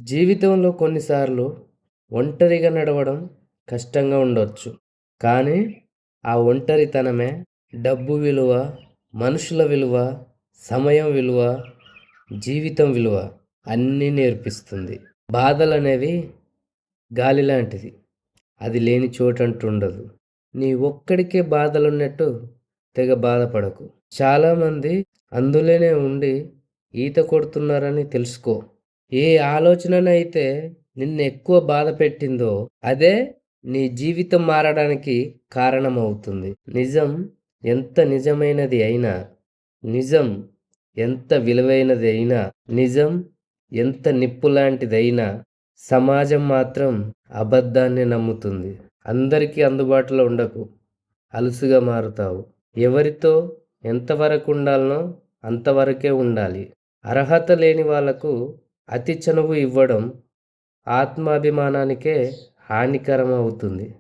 జీవితంలో కొన్నిసార్లు ఒంటరిగా నడవడం కష్టంగా ఉండొచ్చు. కానీ ఆ ఒంటరితనమే డబ్బు విలువ, మనుషుల విలువ, సమయం విలువ, జీవితం విలువ అన్నీ నేర్పిస్తుంది. బాధలనేవి గాలి లాంటిది. అది లేని చోటంటూ ఉండదు. నీ ఒక్కడికే బాధలున్నట్టు తెగ బాధపడకు. చాలామంది అందులోనే ఉండి ఈత కొడుతున్నారని తెలుసుకో. ఏ ఆలోచననైతే నిన్నెక్కువ బాధపెట్టిందో అదే నీ జీవితం మారడానికి కారణమవుతుంది. నిజం ఎంత నిజమైనది అయినా, నిజం ఎంత విలువైనది అయినా, నిజం ఎంత నిప్పులాంటిదైనా సమాజం మాత్రం అబద్ధాన్ని నమ్ముతుంది. అందరికీ అందుబాటులో ఉండకు. అలుసుగా మారుతావు. ఎవరితో ఎంతవరకు ఉండాలనో అంతవరకే ఉండాలి. అర్హత లేని వాళ్లకు అతి చనువు ఇవ్వడం ఆత్మాభిమానానికే హానికరం అవుతుంది.